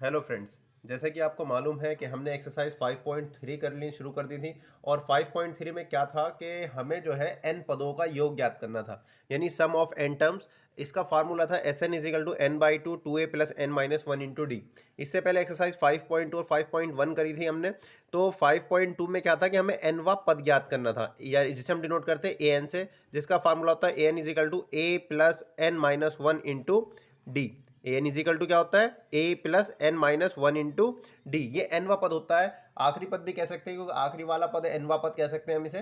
Hello friends. जैसे कि आपको मालूम है कि हमने एक्सरसाइज 5.3 करनी शुरू कर दी थी और 5.3 में क्या था कि हमें जो है एन पदों का योग ज्ञात करना था, यानी सम ऑफ एन टर्म्स। इसका फार्मूला था S n is equal to n by two two A plus N minus one into D. इससे पहले एक्सरसाइज 5.2 और 5.1 करी थी हमने। तो 5.2 में क्या था कि हमें एनवा पद ज्ञात करना था, या जिसे हम डिनोट करते हैं ए एन से, जिसका फार्मूला होता है A N is equal to A plus N minus one into D. A N is equal to क्या होता है A plus N minus one into D. ये एनवा पद होता है, आखिरी पद भी कह सकते हैं क्योंकि आखिरी वाला पद है, एनवा पद कह सकते हैं हम इसे।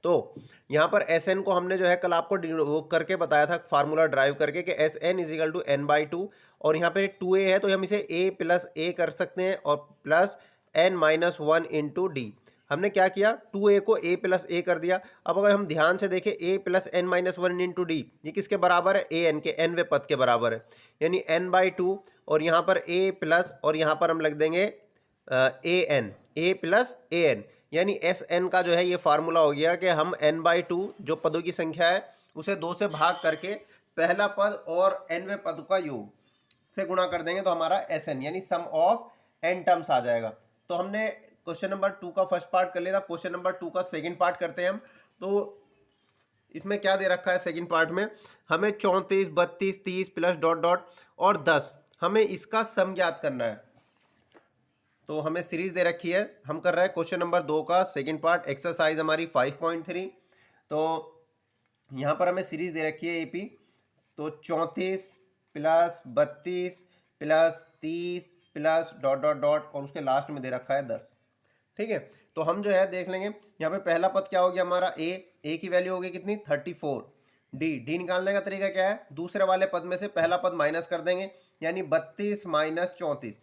तो यहाँ पर एस एन को हमने जो है कल आपको वो करके बताया था, फार्मूला ड्राइव करके कि S n is equal to n by two, और यहाँ पे टू ए है तो हम इसे ए प्लस ए कर सकते हैं और plus N minus one into d. हमने क्या किया, टू ए को ए प्लस ए कर दिया। अब अगर हम ध्यान से देखें A plus N minus one into D, ये किसके बराबर है, ए एन के, एन वे पद के बराबर है, यानी एन बाई टू, और यहाँ पर ए प्लस, और यहाँ पर हम लिख देंगे A N, A plus a N, यानी एस एन का जो है ये फार्मूला हो गया कि हम एन बाई टू जो पदों की संख्या है उसे दो से भाग करके पहला पद और एनवे पद का योग से गुणा कर देंगे तो हमारा एस एन यानी सम ऑफ एन टर्म्स आ जाएगा। तो हमने क्वेश्चन नंबर 2 का फर्स्ट पार्ट कर लिया था, क्वेश्चन नंबर 2 का सेकंड पार्ट करते हैं हम। तो इसमें क्या दे रखा है सेकंड पार्ट में, हमें 34 32 30 प्लस डॉट डॉट और 10, हमें इसका सम ज्ञात करना है। तो हमें सीरीज दे रखी है, हम कर रहे हैं क्वेश्चन नंबर 2 का सेकंड पार्ट, एक्सरसाइज हमारी 5.3। तो यहाँ पर हमें सीरीज दे रखी है एपी। तो 34 plus 32 plus 30 plus dot dot dot और उसके लास्ट में दे रखा है 10। ठीक है, तो हम जो है देख लेंगे यहाँ पे पहला पद क्या हो गया हमारा ए की वैल्यू हो गई कितनी 34। डी निकालने का तरीका क्या है, दूसरे वाले पद में से पहला पद माइनस कर देंगे, यानी 32 माइनस 34।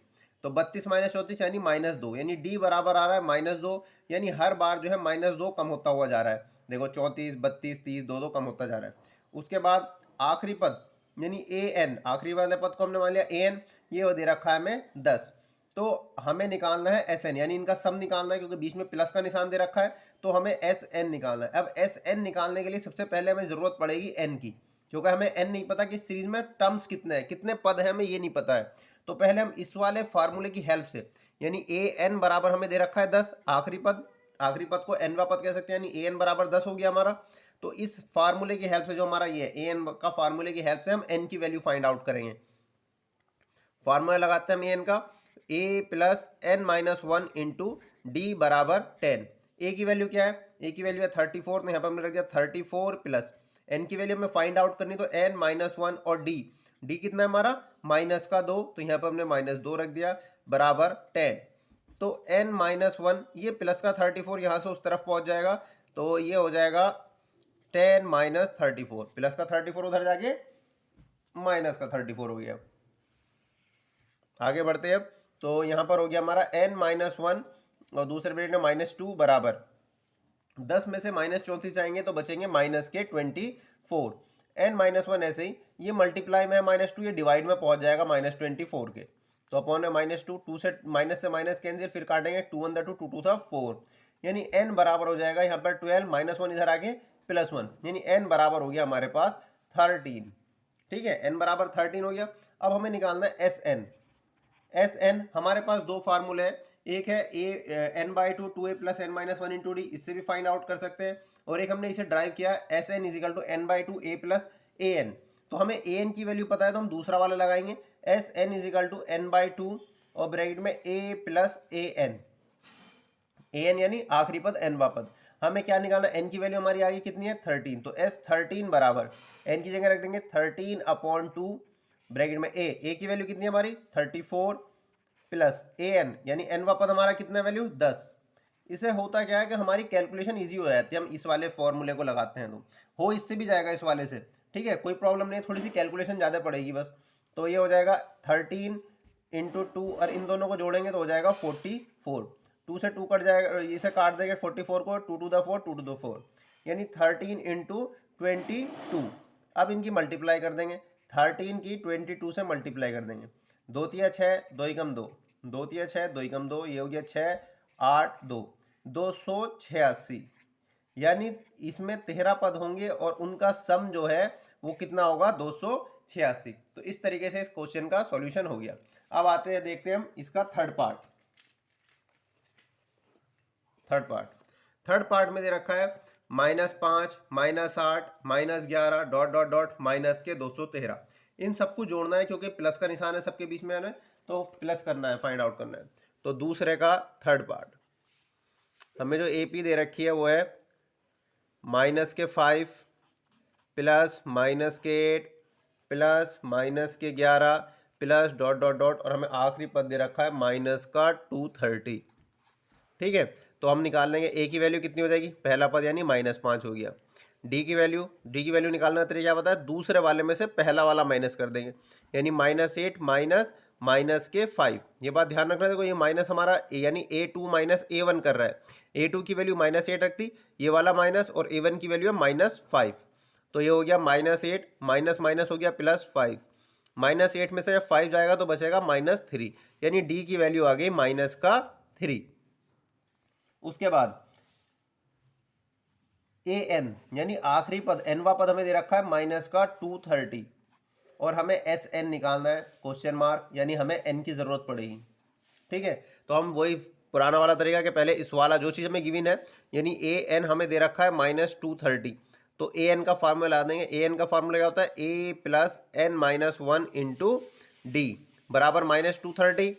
तो 32 माइनस 34 यानी -2, यानी डी बराबर आ रहा है -2, यानी हर बार जो है -2 कम होता हुआ जा रहा है। देखो 34 32 30 दो दो कम होता जा रहा है। उसके बाद आखिरी पद यानी ए एन, आखिरी वाले पद को हमने मान लिया ए एन, ये दे रखा है हमें 10। तो हमें निकालना है एस एन, यानी इनका सम निकालना है, क्योंकि बीच में प्लस का निशान दे रखा है, तो हमें एस एन निकालना है। अब एस एन निकालने के लिए सबसे पहले हमें जरूरत पड़ेगी एन की, क्योंकि हमें एन नहीं पता कि सीरीज में टर्म्स कितने हैं, कितने पद हैं, हमें ये नहीं पता है। तो पहले हम इस वाले फार्मूले की हेल्प से, यानी ए एन बराबर हमें दे रखा है 10, आखिरी पद को एनवा पद कह सकते हैं, यानी ए एन बराबर 10 हो गया हमारा। तो इस फार्मूले की हेल्प से, जो हमारा ये ए एन का फार्मूले की हेल्प से हम एन की वैल्यू फाइंड आउट करेंगे। फार्मूला लगाते हैं हम ए एन का, A plus N minus one into D बराबर 10। ए की वैल्यू क्या है, ए की वैल्यू है 34, तो यहाँ पर हमने रख दिया 34 प्लस एन की वैल्यू हमें फाइंड आउट करनी, तो एन माइनस वन और डी कितना है हमारा -2, तो यहाँ पर हमने -2 रख दिया बराबर 10। तो n माइनस वन, ये प्लस का 34 यहाँ से उस तरफ पहुँच जाएगा, तो ये हो जाएगा 10 माइनस 34, प्लस का 34 उधर जाके माइनस का 34 हो गया। आगे बढ़ते हैं अब, तो यहाँ पर हो गया हमारा n माइनस वन और दूसरे ब्रैकेट में -2 बराबर 10 में से -34 जाएंगे तो बचेंगे माइनस के 24। n माइनस वन ऐसे ही, ये मल्टीप्लाई में है -2, ये डिवाइड में पहुंच जाएगा -24 के। तो अपॉन में -2, 2 से माइनस कैंसिल, फिर काटेंगे 2 1 2, 2 2 था 4, यानी n बराबर हो जाएगा यहाँ पर 12, -1 इधर आगे +1, यानी n बराबर हो गया हमारे पास 13। ठीक है, n बराबर 13 हो गया। अब हमें निकालना है एस एन। हमारे पास दो फार्मूले हैं, एक है A N by two two A plus N minus one into D, इससे भी फाइंड आउट कर सकते हैं, और एक हमने इसे ड्राइव किया S n is equal to n by two A plus a n. तो हमें ए एन की वैल्यू पता है तो हम दूसरा वाला लगाएंगे, S n is equal to n by two और ब्रैकेट में ए प्लस ए एन यानी आखिरी पद एनवा पद। हमें क्या निकालना, एन की वैल्यू हमारी आ गई कितनी है 13, तो एस 13 बराबर एन की जगह रख देंगे 13 अपॉन 2 ब्रैकेट में ए की वैल्यू कितनी है हमारी 34 प्लस ए एन, यानी एन वा पद हमारा कितना वैल्यू 10। इसे होता क्या है कि हमारी कैलकुलेशन इजी हो जाती है, हम इस वाले फॉर्मूले को लगाते हैं तो हो इससे भी जाएगा इस वाले से। ठीक है, कोई प्रॉब्लम नहीं, थोड़ी सी कैलकुलेशन ज़्यादा पड़ेगी बस। तो ये हो जाएगा 13 इंटू 2 और इन दोनों को जोड़ेंगे तो हो जाएगा 44, 2 से 2 कट जाएगा, इसे काट देंगे 44 को, 2 टू द 4 2 टू द 4, यानी 13 इंटू 22। अब इनकी मल्टीप्लाई कर देंगे, 13 की 22 से मल्टीप्लाई कर देंगे, 2 तिया 6 2 एकम 2, 2 तिया 6 2 एकम 2, ये हो गया 6 8 2, 286, यानी इसमें 13 पद होंगे और उनका सम जो है वो कितना होगा 86। तो इस तरीके से इस क्वेश्चन का सॉल्यूशन हो गया। अब आते हैं, देखते हैं हम इसका थर्ड पार्ट। थर्ड पार्ट में दे रखा है -5, -8, -11 डॉट डॉट डॉट माइनस के 213। इन सबको जोड़ना है क्योंकि प्लस का निशान है सबके बीच में है ना, तो प्लस करना है, फाइंड आउट करना है। तो दूसरे का थर्ड पार्ट हमें जो एपी दे रखी है वो है -5 plus -8 plus -11 plus dot dot dot, और हमें आखिरी पद दे रखा है -230। ठीक है, तो हम निकाल लेंगे ए की वैल्यू कितनी हो जाएगी, पहला पद यानी -5 हो गया। डी की वैल्यू निकालना तरीका क्या बताया, दूसरे वाले में से पहला वाला माइनस कर देंगे, यानी -8 माइनस के 5। ये बात ध्यान रखना, देखो ये माइनस हमारा यानी A2 माइनस A1 कर रहा है। A2 की वैल्यू -8 रखती, ये वाला माइनस, और A1 की वैल्यू है -5। तो ये हो गया -8 माइनस माइनस हो गया +5। -8 में से जब 5 जाएगा तो बचेगा -3, यानी डी की वैल्यू आ गई -3। उसके बाद ए एन यानी आखिरी पद, एनवा पद हमें दे रखा है -230, और हमें एस एन निकालना है क्वेश्चन मार्क, यानी हमें एन की जरूरत पड़ेगी। ठीक है, तो हम वही पुराना वाला तरीका के पहले इस वाला जो चीज़ हमें गिवन है, यानी ए एन हमें दे रखा है -230, तो ए एन का फार्मूला ला देंगे। ए एन का फार्मूला क्या होता है, A plus N minus 1 into D बराबर -230।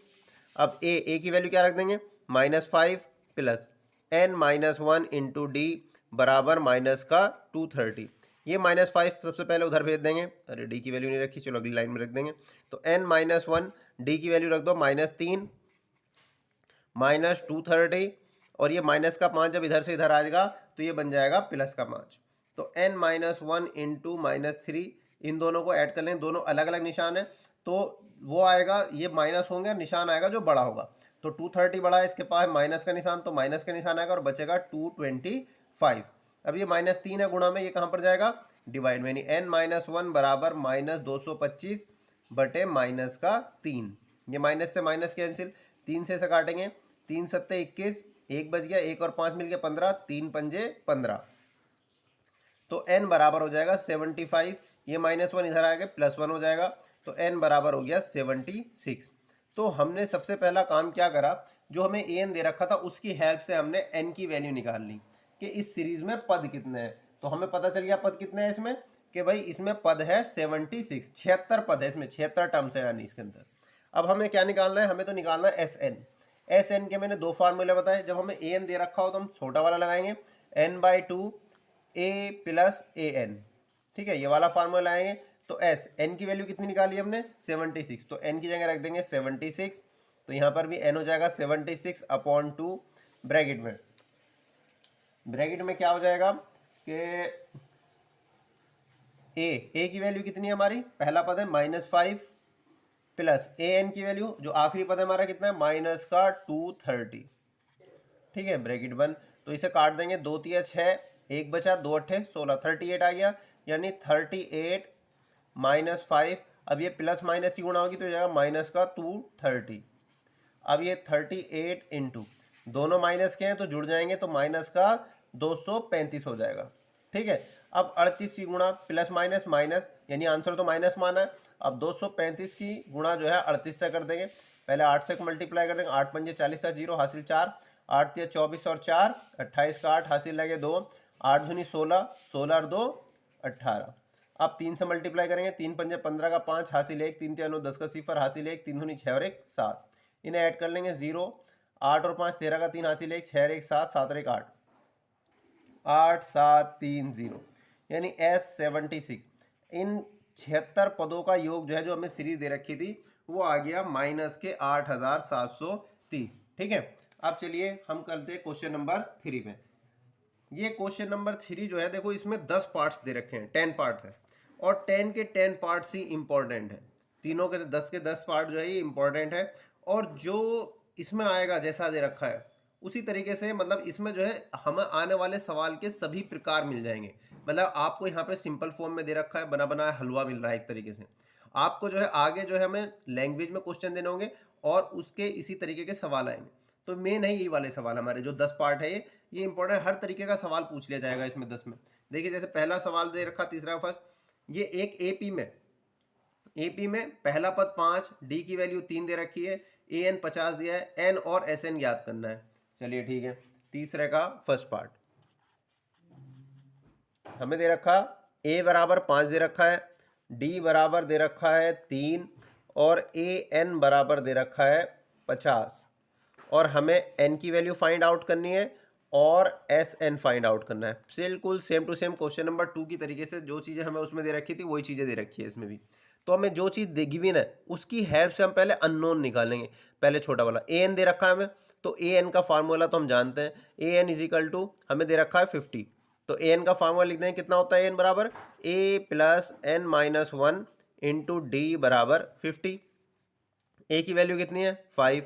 अब ए की वैल्यू क्या रख देंगे, -5 plus N minus 1 into D बराबर -230। ये -5 सबसे पहले उधर भेज देंगे, अरे डी की वैल्यू नहीं रखी, चलो अगली लाइन में रख देंगे। तो n-1 डी की वैल्यू रख दो -3 -230, और ये माइनस का 5 जब इधर से इधर आएगा तो ये बन जाएगा प्लस का 5। तो n-1 इंटू -3, इन दोनों को ऐड कर लें, दोनों अलग अलग निशान है, तो वो आएगा, ये माइनस होंगे, निशान आएगा जो बड़ा होगा। तो 230 बड़ा है, इसके पास माइनस का निशान, तो माइनस का निशान आएगा और बचेगा 225। अब ये -3 है, गुणा में ये कहाँ पर जाएगा, डिवाइड में, यानी n-1 बराबर -225 बटे -3। ये माइनस से माइनस कैंसिल, 3 से इसे काटेंगे, 3 सत्ते 21, 1 बच गया, 1 और 5 मिल गया 15, 3 पंजे 15। तो n बराबर हो जाएगा 75, ये -1 इधर आएगा +1 हो जाएगा, तो n बराबर हो गया 76। तो हमने सबसे पहला काम क्या करा, जो हमें an दे रखा था उसकी हेल्प से हमने n की वैल्यू निकाल ली कि इस सीरीज में पद कितने हैं। तो हमें पता चल गया पद कितने हैं इसमें, कि भाई इसमें पद है 76, 76 पद है इसमें, 76 टर्म्स है यानी इसके अंदर। अब हमें क्या निकालना है, हमें तो निकालना है एस एन के मैंने दो फार्मूले बताए। जब हमें ए एन दे रखा हो तो हम छोटा वाला लगाएंगे, n/2 a plus a N. ठीक है, ये वाला फार्मूला लाएंगे, तो एस एन की वैल्यू कितनी निकाली हमने 76, तो एन की जगह रख देंगे 76, तो यहाँ पर भी एन हो जाएगा 76/2 ब्रैकेट में क्या हो जाएगा कि ए की वैल्यू कितनी है हमारी, पहला पद है -5 प्लस ए एन की वैल्यू जो आखिरी पद है हमारा कितना है -230। ठीक है, ब्रैकेट बंद, तो इसे काट देंगे, 2 तिया 6, 1 बचा, 2 अट्ठे 16, 38 आ गया, यानी 38 -5। अब ये प्लस माइनस की गुणा होगी तो जाएगा -230। अब ये 38 इंटू, दोनों माइनस के हैं तो जुड़ जाएंगे, तो -235 हो जाएगा। ठीक है, अब 38 की गुणा प्लस माइनस माइनस, यानी आंसर तो माइनस माना है। अब 235 की गुणा जो है 38 से कर देंगे, पहले 8 से मल्टीप्लाई कर देंगे, 8 पंजे 40 का 0 हासिल 4, 8 तिया 24 और 4 28 का 8 हासिल लगे 2, 8 दूनी 16, 16 और 2 18। अब 3 से मल्टीप्लाई करेंगे, 3 पंजे 15 का 5 हासिल 1, 3 तिया 9 10 का 0 हासिल 1, 3 दूनी 6 और 1 7। इन्हें ऐड कर लेंगे, 0 8 और 5 13 का 3 हासिल 1, 6 और 1 7, 7 और 1 8, 8 7 3 0, यानी S76। इन 76 पदों का योग जो है, जो हमें सीरीज दे रखी थी, वो आ गया -8730। ठीक है, अब चलिए हम करते हैं क्वेश्चन नंबर 3 में। ये क्वेश्चन नंबर 3 जो है, देखो इसमें 10 पार्ट्स दे रखे हैं, 10 पार्ट्स है, और 10 के 10 पार्ट्स ही इंपॉर्टेंट है। तीनों के 10 पार्ट जो है ये इंपॉर्टेंट है, और जो इसमें आएगा जैसा दे रखा है उसी तरीके से, मतलब इसमें जो है हमें आने वाले सवाल के सभी प्रकार मिल जाएंगे। मतलब आपको यहाँ पे सिंपल फॉर्म में दे रखा है, बना बनाया हलवा मिल रहा है एक तरीके से। आपको जो है आगे जो है हमें लैंग्वेज में क्वेश्चन देने होंगे और उसके इसी तरीके के सवाल आएंगे। तो मेन है यही वाले सवाल हमारे, जो 10 पार्ट है ये इंपॉर्टेंट, हर तरीके का सवाल पूछ लिया जाएगा इसमें 10 में। देखिए जैसे पहला सवाल दे रखा, तीसरा फर्स्ट, ये एक एपी में एपी में पहला पद 5, डी की वैल्यू 3 दे रखी है, ए एन 50 दिया है, एन और एस एन ज्ञात करना है। चलिए ठीक है, तीसरे का फर्स्ट पार्ट हमें दे रखा ए बराबर 5 दे रखा है, डी बराबर दे रखा है 3 और ए एन बराबर दे रखा है 50 और हमें एन की वैल्यू फाइंड आउट करनी है और एस एन फाइंड आउट करना है। बिल्कुल same to same question number 2 की तरीके से जो चीज़ें हमें उसमें दे रखी थी वही चीज़ें दे रखी है इसमें भी। तो हमें जो चीज़ गिवन है उसकी हेल्प से हम पहले अननोन निकालेंगे। पहले छोटा वाला ए एन दे रखा है हमें, तो ए एन का फार्मूला तो हम जानते हैं, A N is equal to हमें दे रखा है 50, तो ए एन का फार्मूला लिख देंगे, कितना होता है ए एन बराबर A plus N minus 1 into D बराबर 50। ए की वैल्यू कितनी है 5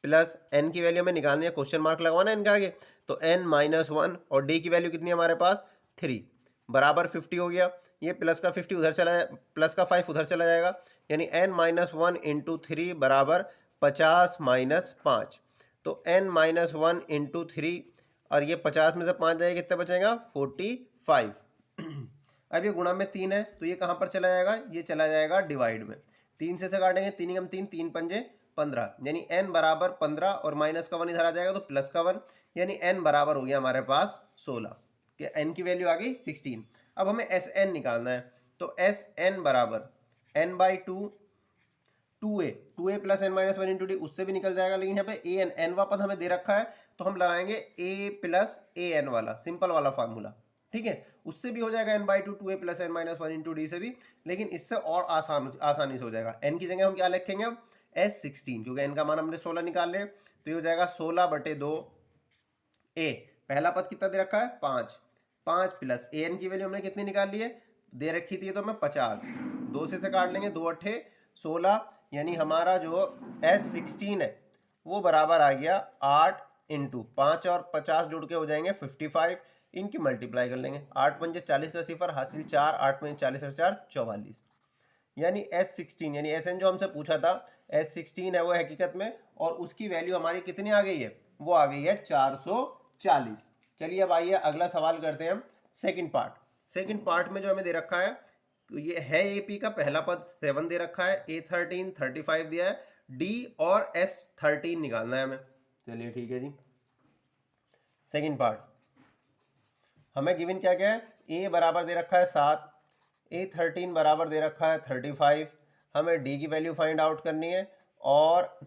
प्लस एन की वैल्यू हमें निकालनी है, क्वेश्चन मार्क लगवाना है इनके आगे, तो एन माइनस 1 और डी की वैल्यू कितनी है हमारे पास 3 बराबर 50 हो गया। ये प्लस का 50 उधर चला जाए, प्लस का 5 उधर चला जाएगा, यानी एन माइनस 1 इंटू 3 बराबर 50 माइनस 5, तो एन माइनस 1 इंटू 3 और ये 50 में से 5 जाएगा, कितना बचेगा 45। अब ये गुणा में 3 है तो ये कहाँ पर चला जाएगा, ये चला जाएगा डिवाइड में। 3 से काटेंगे, 3 कम 3, 3 पंजे 15, यानी n बराबर 15 और माइनस का 1 इधर आ जाएगा तो प्लस का 1, यानी n बराबर हो गया हमारे पास 16, कि n की वैल्यू आ गई 16। अब हमें एस एन निकालना है, तो एस एन बराबर n by 2a plus N minus 1 into d, उससे भी निकल जाएगा, लेकिन यहाँ पे ए एन एन वापस हमें दे रखा है तो हम लगाएंगे a प्लस ए एन वाला सिंपल वाला फार्मूला, ठीक है। उससे भी हो जाएगा n by 2 plus N minus 1 into d से भी, लेकिन इससे और आसानी से हो जाएगा। n की जगह हम क्या लिखेंगे अब S16, क्योंकि n का मान हमने 16 निकाल लिया, तो ये हो जाएगा 16/2 a, पहला पद कितना दे रखा है 5, 5 प्लस ए एन की वैल्यू हमने कितनी निकाल ली है, दे रखी थी तो हमें 50, 2 से काट लेंगे, 2 अट्ठे 16, यानी हमारा जो S16 है वो बराबर आ गया 8 इंटू 5 और 50 जुड़ के हो जाएंगे 55, इनकी मल्टीप्लाई कर लेंगे, 8 पंजे 40 का सिफर हासिल 4, 8 पंजे 40 और 4 44, यानी S16 यानी एस एन जो हमसे पूछा था S16 है वो हकीकत में, और उसकी वैल्यू हमारी कितनी आ गई है, वो आ गई है 440। चलिए अब आइए अगला सवाल करते हैं हम सेकंड पार्ट। सेकंड पार्ट में जो हमें दे रखा है तो ये है एपी का पहला पद 7 दे रखा है, A13 35 दिया है, डी और S13 निकालना है हमें। चलिए ठीक है जी, सेकंड पार्ट हमें गिवन क्या क्या है, ए बराबर दे रखा है 7, A13 बराबर दे रखा है 35, हमें डी की वैल्यू फाइंड आउट करनी है और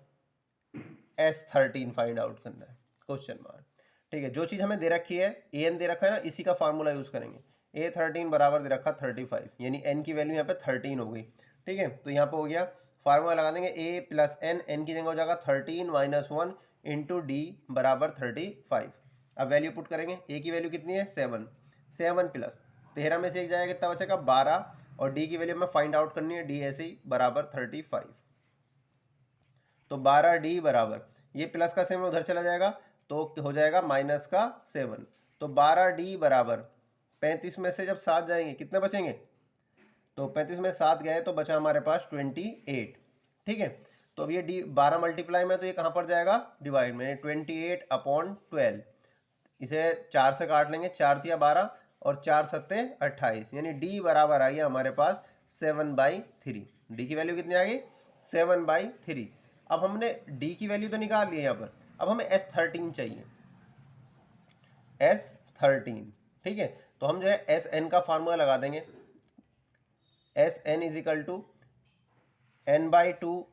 S13 फाइंड आउट करना है, क्वेश्चन मार्क, ठीक है। जो चीज़ हमें दे रखी है ए एन दे रखा है ना, इसी का फार्मूला यूज़ करेंगे। A13 बराबर दे रखा 35, यानी एन की वैल्यू यहाँ पे 13 हो गई, ठीक है। तो यहाँ पे हो गया, फार्मूला लगा देंगे ए प्लस एन, एन की जगह हो जाएगा 13 माइनस 1 इंटू डी बराबर 35। अब वैल्यू पुट करेंगे, ए की वैल्यू कितनी है 7, 7 प्लस 13 में से एक जाएगा, कितना बचेगा 12, और डी की वैल्यू में फाइंड आउट करनी है, डी ऐसे ही बराबर 35, तो 12D बराबर ये प्लस का 7 उधर चला जाएगा तो हो जाएगा माइनस का 7, तो 12D बराबर 35 में से जब 7 जाएंगे कितने बचेंगे, तो 35 में 7 गए तो बचा हमारे पास 28, ठीक है। तो अब ये डी 12 मल्टीप्लाई में तो ये कहाँ पर जाएगा डिवाइड में, 28/12, इसे 4 से काट लेंगे, 4 तिया 12 और 4 सत्ते 28, यानी डी बराबर आ गया हमारे पास 7/3। डी की वैल्यू कितनी आ गई 7/3। अब हमने डी की वैल्यू तो निकाल ली है यहाँ पर, अब हमें S13 चाहिए, S13, ठीक है। तो हम जो है एस एन का फार्मूला लगा देंगे, S n is equal to n by 2a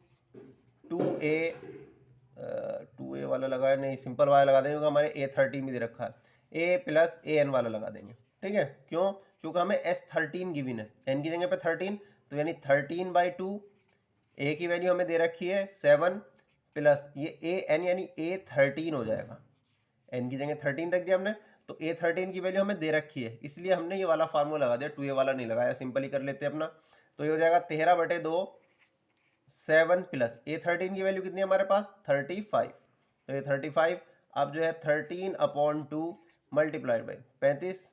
वाला लगाया नहीं, सिंपल वाला लगा देंगे, क्योंकि हमारे A13 भी दे रखा है, ए प्लस ए एन वाला लगा देंगे, ठीक है। क्यों, क्योंकि हमें S13 गिवन है, एन की जगह पे 13, तो यानी 13/2, ए की वैल्यू हमें दे रखी है 7 प्लस ये ए एन यानी A13 हो जाएगा, एन की जगह 13 रख दिया हमने, तो A13 की वैल्यू हमें दे रखी है, इसलिए हमने ये वाला फार्मूला लगा दिया, 2a वाला नहीं लगाया, सिंपल ही कर लेते हैं अपना। तो ये हो जाएगा 13/2, 7 प्लस A13 की वैल्यू कितनी है हमारे पास 35, तो ये 35, अब जो है 13/2 मल्टीप्लाइड बाई 35,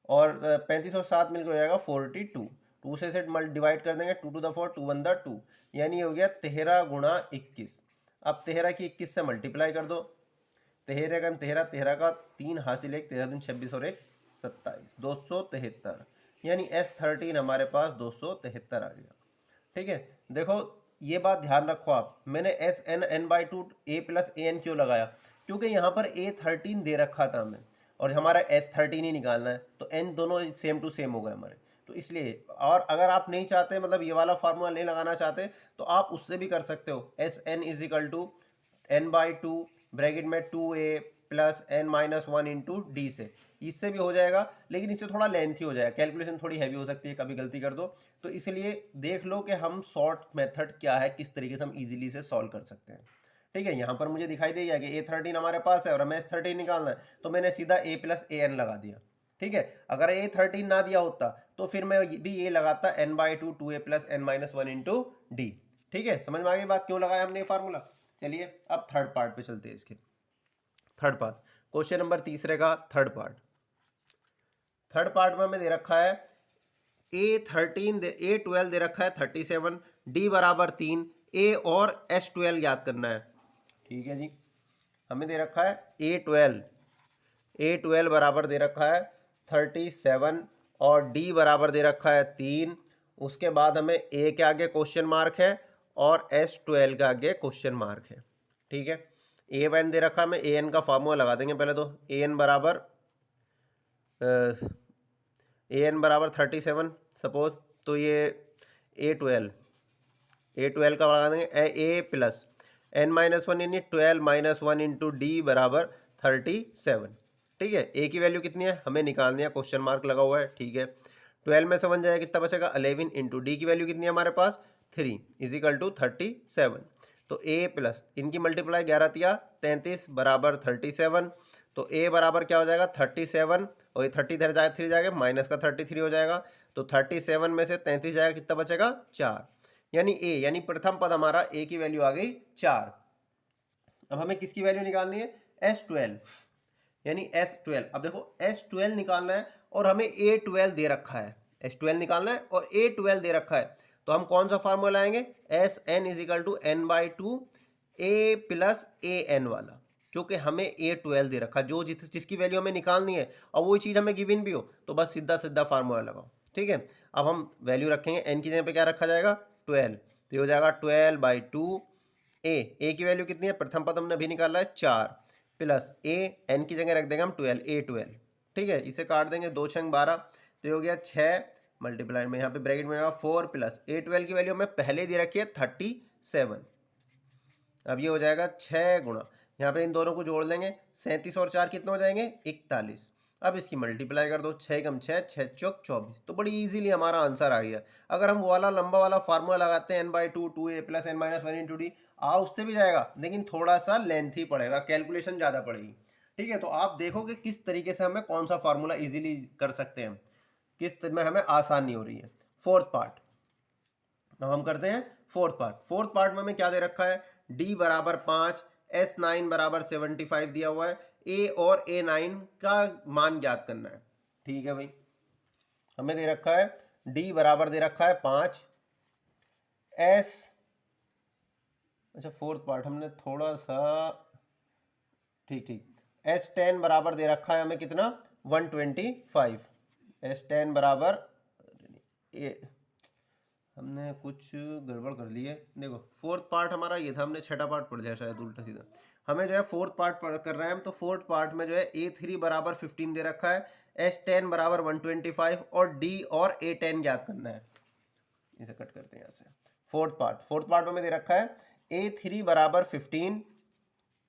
और 35 और 7 मिलकर हो जाएगा 42, 2 से डिवाइड कर देंगे, 2 to the 4, 2 1 the 2, यानी हो गया 13 गुणा 21। अब 13 की 21 से मल्टीप्लाई कर दो, 13 का 13, 13 का 3 हासिल 1, 13 दिन 26 और 1 27, 273, यानी S13 हमारे पास 273 आ गया। ठीक है, देखो ये बात ध्यान रखो आप, मैंने S n n by two A plus a n क्यों लगाया, क्योंकि यहाँ पर A13 दे रखा था हमें और हमारा S13 ही निकालना है, तो एन दोनों सेम टू सेम हो गए हमारे, तो इसलिए। और अगर आप नहीं चाहते, मतलब ये वाला फार्मूला नहीं लगाना चाहते, तो आप उससे भी कर सकते हो। S n is equal to n by two bracket में 2a plus N minus one into d से, इससे भी हो जाएगा, लेकिन इससे थोड़ा लेंथी हो जाएगा, कैलकुलेशन थोड़ी हैवी हो सकती है, कभी गलती कर दो, तो इसलिए देख लो कि हम शॉर्ट मेथड क्या है, किस तरीके से हम इजीली से सॉल्व कर सकते हैं। ठीक है, यहाँ पर मुझे दिखाई दे गया कि A13 हमारे पास है और हमें S13 निकालना है, तो मैंने सीधा a प्लस ए एन लगा दिया। ठीक है, अगर A13 ना दिया होता तो फिर मैं भी ये लगाता n by two 2a plus N minus one into d. ठीक है, समझ में आ गई बात क्यों लगाया हमने ये फार्मूला। चलिए अब थर्ड पार्ट पे चलते हैं इसके। थर्ड पार्ट, क्वेश्चन नंबर तीसरे का थर्ड पार्ट। थर्ड पार्ट में हमें दे रखा है A12 दे रखा है 37, डी बराबर 3, ए और S12 याद करना है। ठीक है जी, हमें दे रखा है A12 बराबर दे रखा है 37 और डी बराबर दे रखा है 3। उसके बाद हमें ए के आगे क्वेश्चन मार्क है और S12 के आगे क्वेश्चन मार्क है। ठीक है, A1 दे रखा है, हमें ए एन का फार्मूला लगा देंगे पहले तो। ए एन बराबर 37 सपोज, तो ये A12 का लगा देंगे ए प्लस एन माइनस वन यानी 12 माइनस वन इंटू डी बराबर 37। ठीक है, ए की वैल्यू कितनी है हमें निकालनी है, क्वेश्चन मार्क लगा हुआ है। ठीक है, 12 में से 1 जाएगा कितना बचेगा 11 इंटू डी की वैल्यू कितनी है हमारे पास 3 इज इक्वल टू 37। तो ए प्लस इनकी मल्टीप्लाई 11 तिया 33 बराबर 37, तो ए बराबर क्या हो जाएगा 37 और ये 30 इधर जाएगा 3 जाएगा माइनस का 33 हो जाएगा, तो 37 में से 33 जाएगा कितना बचेगा 4, यानी ए यानी प्रथम पद हमारा ए की वैल्यू आ गई 4। अब हमें किसकी वैल्यू निकालनी है S12, यानी S12। अब देखो S12 निकालना है और हमें A12 दे रखा है, S12 निकालना है और A12 दे रखा है, तो हम कौन सा फार्मूला लाएंगे S n is equal to n by two A plus a n वाला, जो कि हमें A12 दे रखा, जो जिसकी वैल्यू हमें निकालनी है और वही चीज़ हमें गिवन भी हो, तो बस सीधा सीधा फार्मूला लगाओ। ठीक है, अब हम वैल्यू रखेंगे एन की जगह पे क्या रखा जाएगा 12, तो ये हो जाएगा 12 बाई टू ए की वैल्यू कितनी है प्रथम पद हमने अभी निकाला है 4 प्लस ए एन की जगह रख देंगे हम 12 A12। ठीक है, इसे काट देंगे 2 छंग 12, तो ये हो गया 6 मल्टीप्लाई में यहाँ पे ब्रैकेट में 4 प्लस A12 की वैल्यू हमें पहले दे रखी है 37। अब ये हो जाएगा 6 गुणा, यहाँ पे इन दोनों को जोड़ लेंगे 37 और 4 कितने हो जाएंगे 41। अब इसकी मल्टीप्लाई कर दो 6 कम 6 6 चौक 24, तो बड़ी इजीली हमारा आंसर आ गया। अगर हम वो वाला लंबा वाला फार्मूला लगाते हैं n by two 2a plus N minus one into d, उससे भी जाएगा लेकिन थोड़ा सा लेंथी पड़ेगा, कैलकुलेशन ज़्यादा पड़ेगी। ठीक है, तो आप देखोगे किस तरीके से हमें कौन सा फार्मूला इजीली कर सकते हैं, किस में हमें आसानी हो रही है। फोर्थ पार्ट, अब हम करते हैं फोर्थ पार्ट। फोर्थ पार्ट में हमें क्या दे रखा है डी बराबर 5, S9 बराबर 75 दिया हुआ है, ए और A9 का मान ज्ञात करना है। ठीक है भाई, हमें दे रखा है डी बराबर दे रखा है 5, एस अच्छा फोर्थ पार्ट हमने थोड़ा सा ठीक S10 बराबर दे रखा है हमें कितना 125, S10 बराबर हमने कुछ गड़बड़ कर ली है। देखो फोर्थ पार्ट हमारा ये था, हमने छठा पार्ट पढ़ दिया शायद उल्टा सीधा। हमें जो है फोर्थ पार्ट कर रहे हैं हम, तो फोर्थ पार्ट में जो है A3 बराबर 15 दे रखा है, S10 बराबर 125 और D और A10 ज्ञात करना है। इसे कट करते हैं यहाँ से। फोर्थ पार्ट में दे रखा है A3 बराबर 15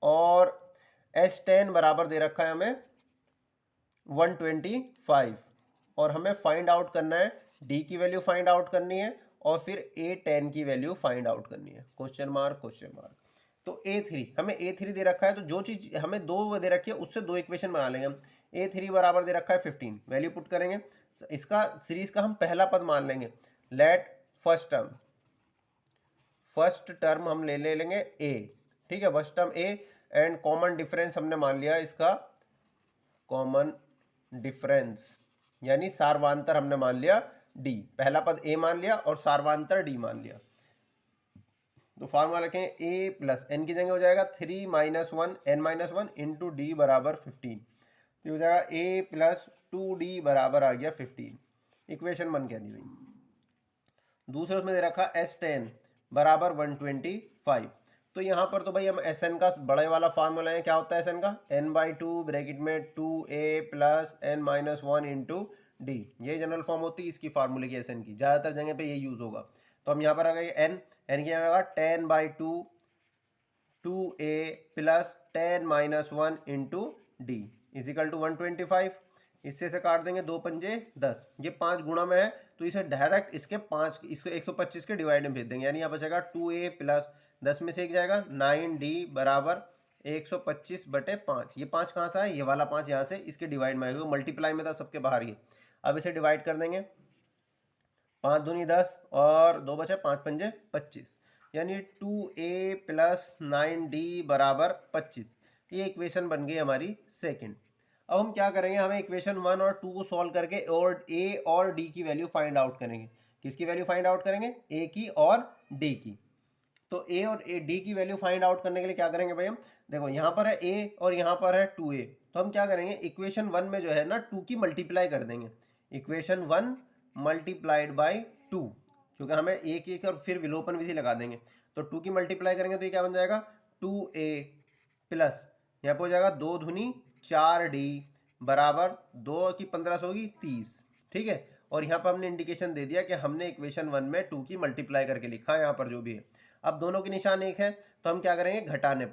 और S10 बराबर दे रखा है हमें 125 और हमें फाइंड आउट करना है D की वैल्यू फाइंड आउट करनी है और फिर A10 की वैल्यू फाइंड आउट करनी है, क्वेश्चन मार्क। तो A3 हमें A3 दे रखा है, तो जो चीज हमें दो दे रखी है उससे दो इक्वेशन बना लेंगे हम। A3 बराबर दे रखा है 15, वैल्यू पुट करेंगे, इसका सीरीज का हम पहला पद मान लेंगे, लेट फर्स्ट टर्म हम ले लेंगे A। ठीक है, first term A and common difference हमने मान लिया इसका कॉमन डिफरेंस, यानी सार्वांतर हमने मान लिया D, पहला पद A मान लिया और सार्वांतर D मान लिया। तो फार्मूला रखें A प्लस एन की जगह हो जाएगा 3 minus one n minus one into D बराबर 15, तो हो जाएगा A प्लस 2D बराबर आ गया 15। इक्वेशन 1 कह दी भाई। दूसरे उसमें दे रखा S10 बराबर 125। तो यहाँ पर तो भाई हम Sn का बड़े वाला फार्मूला है, क्या होता है Sn का, n/2 ब्रैकेट में 2a plus n-1 into D, ये जनरल फॉर्म होती है इसकी फार्मूले की Sn की, ज़्यादातर जगह पे ये यूज़ होगा। तो हम यहाँ पर आ गए n की जगह होगा 10/2 2a plus 10-1 into d is equal to 125। इससे से काट देंगे, 2 पंजे 10, ये 5 गुणा में है तो इसे डायरेक्ट इसके 5 इसको 125 के डिवाइड में भेज देंगे, यानी यहाँ बचेगा 2a प्लस 10 में से एक जाएगा 9d बराबर 125/5। ये 5 कहाँ से आए, ये वाला 5 यहाँ से इसके डिवाइड में आएगा, मल्टीप्लाई में था सबके बाहर ये। अब इसे डिवाइड कर देंगे, 5 दूनी 10 और 2 बचे, 5 पंजे 25, यानी 2a प्लस 9d बराबर 25। ये इक्वेशन बन गई हमारी सेकंड। अब हम क्या करेंगे, हमें इक्वेशन 1 और 2 को सॉल्व करके और a और d की वैल्यू फाइंड आउट करेंगे। किसकी वैल्यू फाइंड आउट करेंगे, a की और d की। तो a और d की वैल्यू फाइंड आउट करने के लिए क्या करेंगे भाई हम, देखो यहाँ पर है a और यहाँ पर है 2a, तो हम क्या करेंगे, इक्वेशन 1 में जो है ना 2 की मल्टीप्लाई कर देंगे, इक्वेशन 1 मल्टीप्लाइड बाई 2, क्योंकि हमें एक एक और फिर विलोपन विधि लगा देंगे। तो 2 की मल्टीप्लाई करेंगे तो ये क्या बन जाएगा, 2a प्लस यहाँ पर हो जाएगा 2 दूनी 4d बराबर 2 की 15 से होगी 30, ठीक है। और यहाँ पर हमने इंडिकेशन दे दिया कि हमने इक्वेशन 1 में 2 की मल्टीप्लाई करके लिखा है यहाँ पर जो भी है। अब दोनों के निशान एक है तो हम क्या करेंगे, घटाने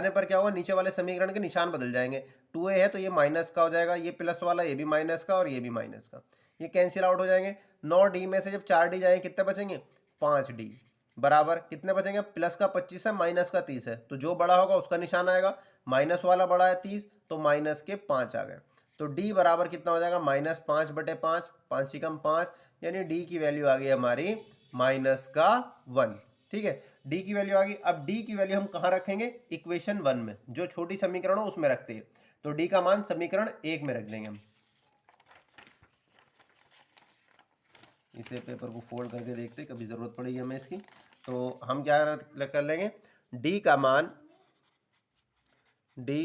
पर क्या होगा, नीचे वाले समीकरण के निशान बदल जाएंगे। 2a है तो ये माइनस का हो जाएगा, ये प्लस वाला ये भी माइनस का और ये भी माइनस का, ये कैंसिल आउट हो जाएंगे। 9d में से जब 4d जाएंगे कितने बचेंगे, 5d बराबर कितने बचेंगे, प्लस का 25 है माइनस का 30 है, तो जो बड़ा होगा उसका निशान आएगा, माइनस वाला बड़ा है 30 तो माइनस के 5 आ गए। तो d बराबर कितना हो जाएगा, -5/5, 5 ही कम 5, यानी d की वैल्यू आ गई हमारी -1, ठीक है। d की वैल्यू आ गई। अब d की वैल्यू हम कहाँ रखेंगे, इक्वेशन 1 में, जो छोटी समीकरण हो उसमें रखते हैं। तो d का मान समीकरण 1 में रख देंगे हम। इसे पेपर को फोल्ड करके देखते कभी जरूरत पड़ेगी हमें इसकी। तो हम क्या कर लेंगे, d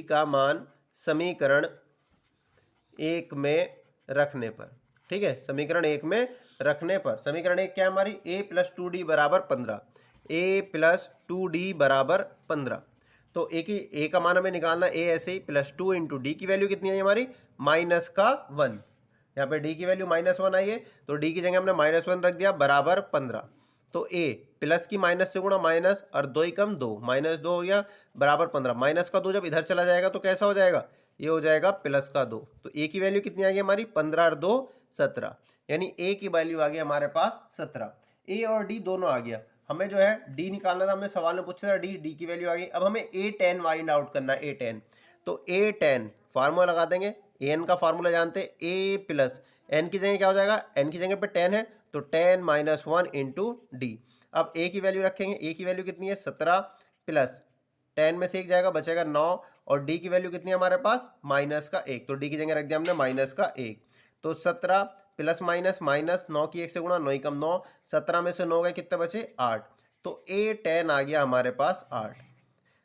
का मान समीकरण 1 में रखने पर, ठीक है, समीकरण 1 में रखने पर, समीकरण 1 क्या है हमारी, a प्लस 2d बराबर 15, a प्लस 2d बराबर 15। तो a का मान हमें निकालना, a ऐसे ही प्लस 2 इंटू डी की वैल्यू कितनी आई हमारी, -1। यहाँ पे d की वैल्यू -1 आई है तो d की जगह हमने -1 रख दिया बराबर 15। तो a प्लस की माइनस से गुणा माइनस और 2 ही कम 2, -2 हो गया बराबर 15। माइनस का 2 जब इधर चला जाएगा तो कैसा हो जाएगा, ये हो जाएगा प्लस का 2। तो a की वैल्यू कितनी आ गई हमारी, 15 और 2 17, यानी a की वैल्यू आ गई हमारे पास 17। a और d दोनों आ गया। हमें जो है d निकालना था, हमने सवाल में पूछा था d की वैल्यू आ गई। अब हमें a10 फाइंड आउट करना है, a10। तो a10 फार्मूला लगा देंगे, an का फार्मूला जानते हैं, a प्लस n की जगह क्या हो जाएगा, n की जगह पे 10 है तो 10-1 इंटू डी। अब a की वैल्यू रखेंगे, a की वैल्यू कितनी है 17 प्लस 10 में से एक जाएगा बचेगा 9 और d की वैल्यू कितनी है हमारे पास -1, तो d की जगह रख दिया हमने -1। तो 17 प्लस माइनस माइनस 9 की 1 से गुणा 9 ही कम 9, 17 में से 9 गए कितने बचे 8, तो a10 आ गया हमारे पास 8।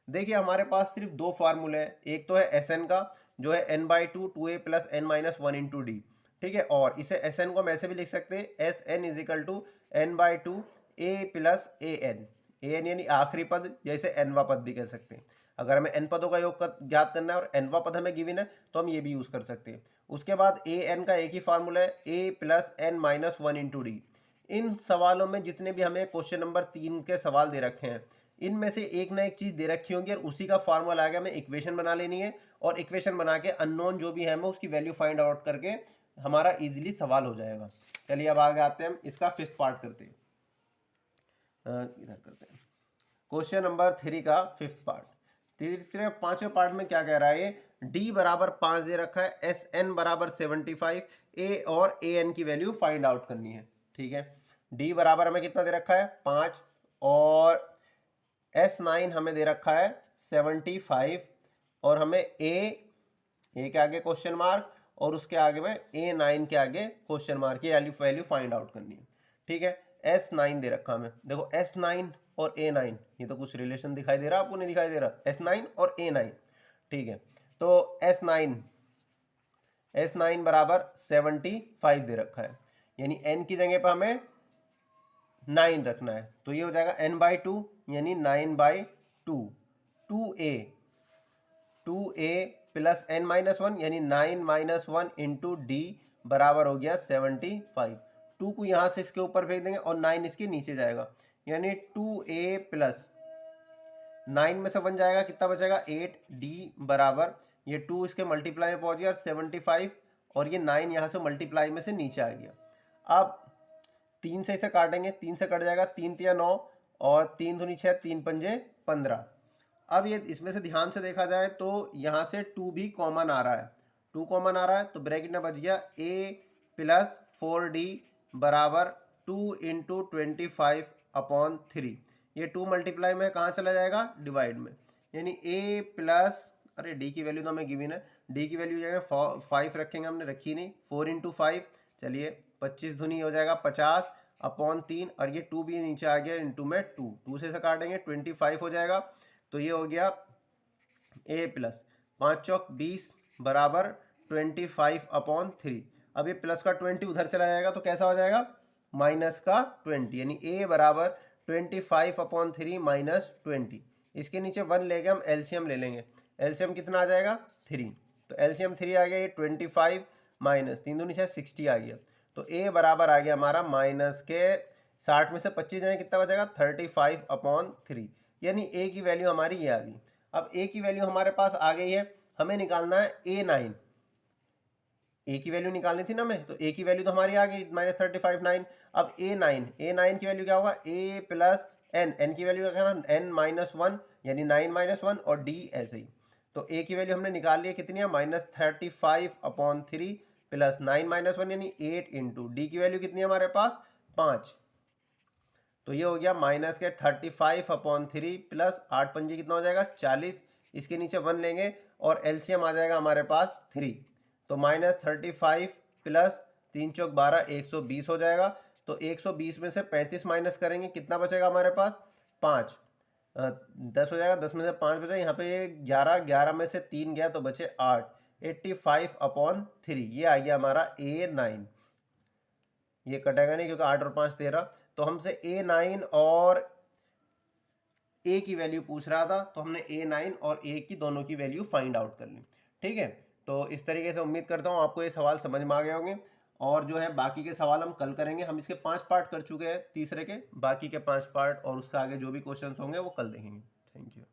देखिए हमारे पास सिर्फ दो फार्मूले हैं, एक तो है Sn का जो है n/2 2a plus n-1 into d, ठीक है। और इसे Sn को हम ऐसे भी लिख सकते हैं, Sn is equal to n/2 a plus an, यानी आखिरी पद, या इसे nवा पद भी कह सकते हैं। अगर हमें n पदों का योग ज्ञात करना है और nवा पद हमें गिवन है तो हम ये भी यूज कर सकते हैं। उसके बाद an का एक ही फार्मूला है, a plus n-1 into D. इन सवालों में जितने भी हमें क्वेश्चन नंबर 3 के सवाल दे रखे हैं, इनमें से एक ना एक चीज दे रखी होंगी और उसी का फार्मूला आगे हमें इक्वेशन बना लेनी है, और इक्वेशन बना के अननोन जो भी है हमें उसकी वैल्यू फाइंड आउट करके हमारा इजीली सवाल हो जाएगा। चलिए अब आगे आते हैं, हम इसका 5th पार्ट करते हैं, इधर करते हैं क्वेश्चन नंबर 3 का 5th पार्ट। तीसरे 5वें पार्ट में क्या कह रहा है, d बराबर 5 दे रखा है, Sn बराबर 75, a और an की वैल्यू फाइंड आउट करनी है, ठीक है। d बराबर हमें कितना दे रखा है 5 और S9 हमें दे रखा है 75 और हमें a के आगे क्वेश्चन मार्क और उसके आगे में A9 के आगे क्वेश्चन मार्क, ये वैल्यू फाइंड आउट करनी है, ठीक है। S9 दे रखा हमें, देखो S9 और A9 ये तो कुछ रिलेशन दिखाई दे रहा है आपको, नहीं दिखाई दे रहा, S9 और A9, ठीक है। तो S9 बराबर 75 दे रखा है, यानी n की जगह पर हमें 9 रखना है। तो ये हो जाएगा n/2 यानी 9/2 2a प्लस n-1 यानी 9-1 इंटू डी बराबर हो गया 75। 2 को यहाँ से इसके ऊपर फेंक देंगे और 9 इसके नीचे जाएगा, यानी 2a प्लस 9 में से 1 जाएगा, कितना बचेगा 8d बराबर ये 2 इसके मल्टीप्लाई में पहुंच गया 75 और ये 9 यहाँ से मल्टीप्लाई में से नीचे आ गया। अब 3 से इसे काटेंगे, 3 से कट जाएगा, 3 तिया 9 और 3 दूनी 6, 3 पंजे 15। अब ये इसमें से ध्यान से देखा जाए तो यहाँ से 2 भी कॉमन आ रहा है, 2 कॉमन आ रहा है तो ब्रैकेट में बच गया a प्लस 4d बराबर 2 इंटू 25/3। ये 2 मल्टीप्लाई में कहाँ चला जाएगा, डिवाइड में, यानी a प्लस, अरे d की वैल्यू तो हमें गिवन है, d की वैल्यू जाएगा 5 रखेंगे, हमने रखी नहीं, 4 इंटू 5, चलिए 25 दूनी हो जाएगा 50/3 और ये 2 भी नीचे आ गया इंटू में 2 से काटेंगे 25 हो जाएगा। तो ये हो गया a प्लस 5 चौक 20 बराबर 25/3। अब ये प्लस का 20 उधर चला जाएगा तो कैसा हो जाएगा, माइनस का 20, यानी a बराबर 25/3 माइनस 20। इसके नीचे 1 लेके हम एलसीएम ले लेंगे, एलसीएम कितना आ जाएगा 3, तो एलसीएम 3 आ गया, ये 25 माइनस 3 दूनी 6 60 आ गया। तो a बराबर आ गया हमारा माइनस के 60 में से 25 जाए कितना बचेगा 35/3, यानी a की वैल्यू हमारी ये आ गई। अब a की वैल्यू हमारे पास आ गई है, हमें निकालना है a9, a की वैल्यू निकालनी थी ना हमें, तो a की वैल्यू तो हमारी आ गई -35 9। अब a9 की वैल्यू क्या होगा, a प्लस n की वैल्यू क्या करना n-1 यानी 9-1 और d ऐसे ही। तो a की वैल्यू हमने निकाल ली है, कितनी है -35/3 प्लस 9-1 यानी 8 इंटू डी की वैल्यू कितनी है हमारे पास 5। तो ये हो गया माइनस के 35/3 प्लस 8 पंजे कितना हो जाएगा 40, इसके नीचे 1 लेंगे और एलसीएम आ जाएगा हमारे पास 3, तो -35 प्लस 3 चौक 12 120 हो जाएगा। तो 120 में से 35 माइनस करेंगे, कितना बचेगा हमारे पास 5, 10 हो जाएगा, 10 में से 5 बचा, यहाँ पे ये 11 में से 3 गया तो बचे 8, 85/3, ये आ गया हमारा a9। ये कटेगा नहीं क्योंकि 8 और 5 13, तो हमसे a9 और a की वैल्यू पूछ रहा था, तो हमने a9 और a की दोनों की वैल्यू फाइंड आउट कर ली। ठीक है, तो इस तरीके से उम्मीद करता हूँ आपको ये सवाल समझ में आ गए होंगे, और जो है बाकी के सवाल हम कल करेंगे। हम इसके 5 पार्ट कर चुके हैं तीसरे के, बाकी के 5 पार्ट और उसका आगे जो भी क्वेश्चंस होंगे वो कल देखेंगे। Thank you.